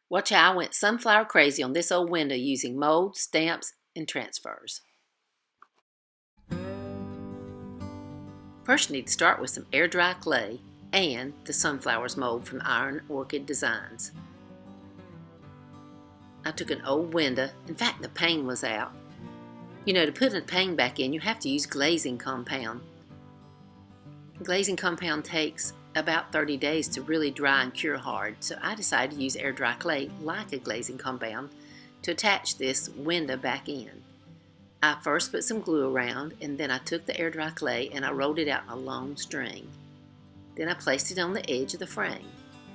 Watch how I went sunflower crazy on this old window using molds, stamps, and transfers. First you need to start with some air dry clay and the sunflowers mold from Iron Orchid Designs. I took an old window, in fact the pane was out. You know, to put a pane back in you have to use glazing compound. Glazing compound takes about 30 days to really dry and cure hard, so I decided to use air dry clay like a glazing compound to attach this window back in. I first put some glue around, and then I took the air dry clay and I rolled it out in a long string. Then I placed it on the edge of the frame,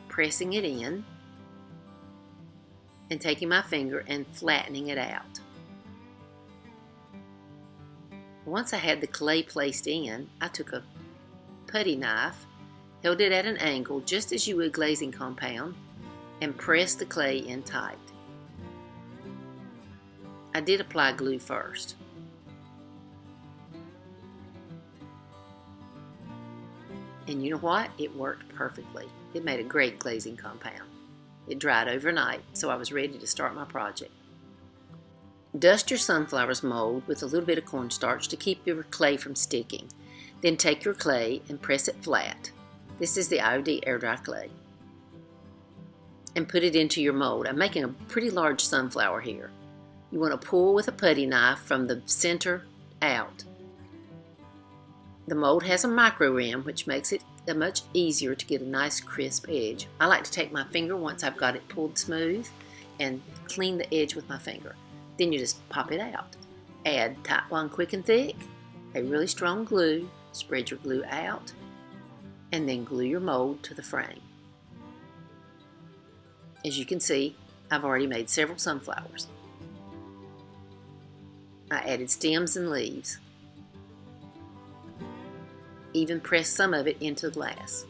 pressing it in and taking my finger and flattening it out. Once I had the clay placed in, I took a putty knife, held it at an angle just as you would glazing compound, and pressed the clay in tight. I did apply glue first. And you know what? It worked perfectly. It made a great glazing compound. It dried overnight, so I was ready to start my project. Dust your sunflowers mold with a little bit of cornstarch to keep your clay from sticking. Then take your clay and press it flat. This is the IOD air dry clay. And put it into your mold. I'm making a pretty large sunflower here. You want to pull with a putty knife from the center out. The mold has a micro rim, which makes it much easier to get a nice crisp edge. I like to take my finger once I've got it pulled smooth and clean the edge with my finger. Then you just pop it out. Add Type 1 Quick and Thick, a really strong glue, spread your glue out, and then glue your mold to the frame. As you can see, I've already made several sunflowers. I added stems and leaves. Even pressed some of it into the glass.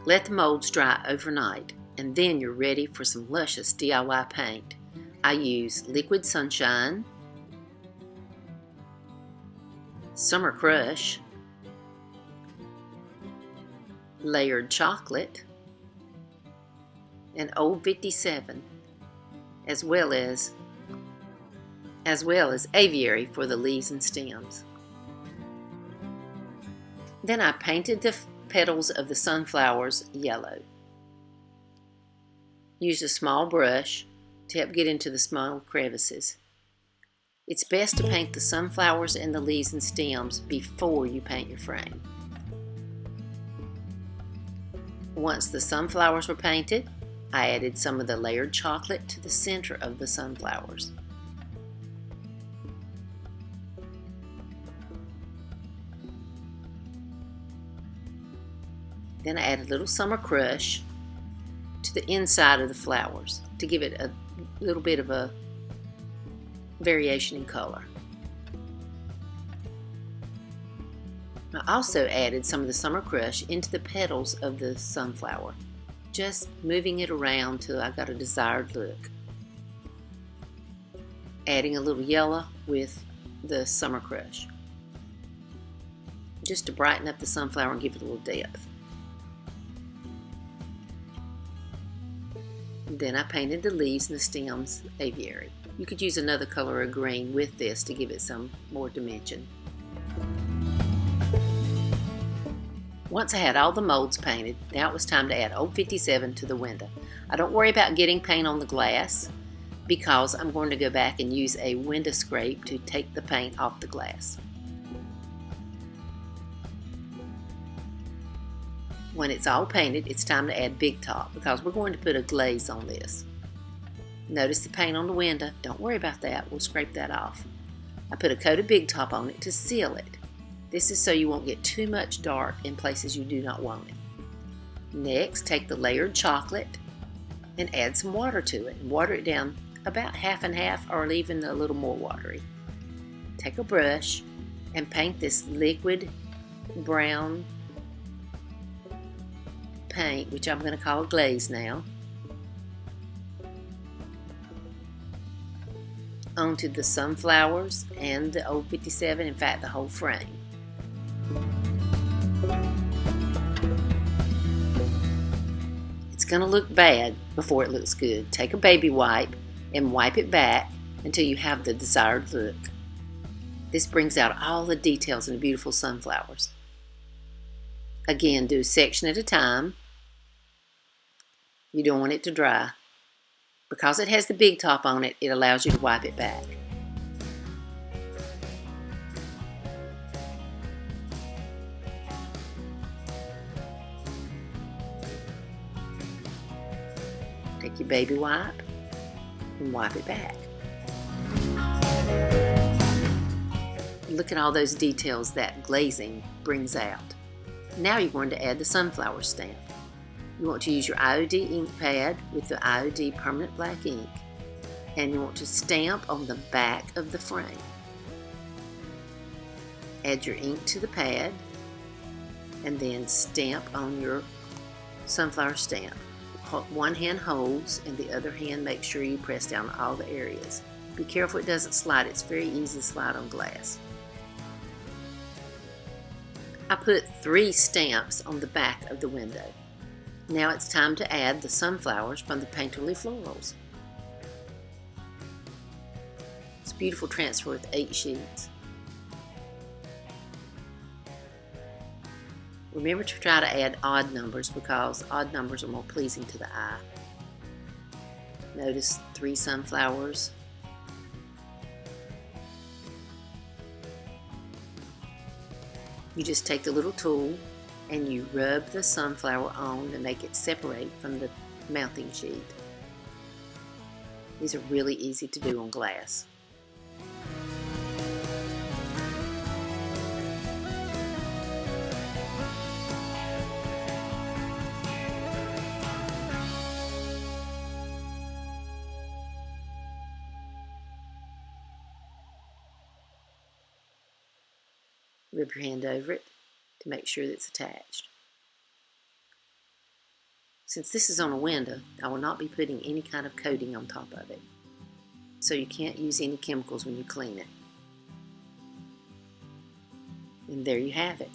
Let the molds dry overnight, and then you're ready for some luscious DIY paint. I use Liquid Sunshine, Summer Crush, Layered Chocolate, and Old 57, as well as Aviary for the leaves and stems. Then I painted the petals of the sunflowers yellow. Use a small brush to help get into the small crevices. It's best to paint the sunflowers and the leaves and stems before you paint your frame. Once the sunflowers were painted, I added some of the layered chocolate to the center of the sunflowers. Then I added a little Summer Crush to the inside of the flowers to give it a little bit of a variation in color. I also added some of the Summer Crush into the petals of the sunflower, just moving it around till I got a desired look. Adding a little yellow with the Summer Crush, just to brighten up the sunflower and give it a little depth. Then I painted the leaves and the stems Aviary. You could use another color of green with this to give it some more dimension. Once I had all the molds painted, now it was time to add Old 57 to the window. I don't worry about getting paint on the glass because I'm going to go back and use a window scrape to take the paint off the glass. When it's all painted, it's time to add Big Top because we're going to put a glaze on this. Notice the paint on the window. Don't worry about that. We'll scrape that off. I put a coat of Big Top on it to seal it. This is so you won't get too much dark in places you do not want it. Next, take the layered chocolate and add some water to it. Water it down about half and half or even a little more watery. Take a brush and paint this liquid brown paint, which I'm going to call glaze now, onto the sunflowers and the Old 57, in fact the whole frame. It's going to look bad before it looks good. Take a baby wipe and wipe it back until you have the desired look. This brings out all the details in the beautiful sunflowers. Again, do a section at a time. You don't want it to dry. Because it has the big top on it, it allows you to wipe it back. Take your baby wipe and wipe it back. Look at all those details that glazing brings out. Now you're going to add the sunflower stamp. You want to use your IOD ink pad with the IOD permanent black ink, and you want to stamp on the back of the frame. Add your ink to the pad and then stamp on your sunflower stamp. One hand holds and the other hand makes sure you press down all the areas. Be careful it doesn't slide. It's very easy to slide on glass. I put 3 stamps on the back of the window. Now it's time to add the sunflowers from the Painterly Florals. It's a beautiful transfer with 8 sheets. Remember to try to add odd numbers because odd numbers are more pleasing to the eye. Notice 3 sunflowers. You just take the little tool and you rub the sunflower on to make it separate from the mounting sheet. These are really easy to do on glass. Rub your hand over it to make sure that it's attached. Since this is on a window, I will not be putting any kind of coating on top of it, so you can't use any chemicals when you clean it. And there you have it.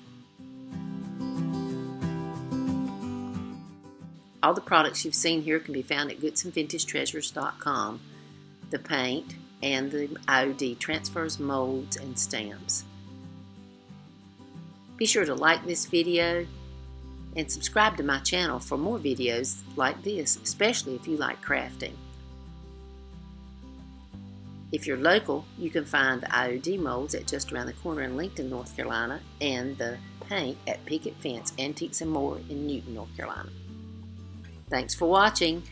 All the products you've seen here can be found at goodsandvintagetreasures.com. The paint and the IOD transfers, molds, and stamps. Be sure to like this video and subscribe to my channel for more videos like this, especially if you like crafting. If you're local, you can find the IOD molds at just around the corner in Lincolnton, North Carolina, and the paint at Picket Fence Antiques More in Newton, North Carolina. Thanks for watching.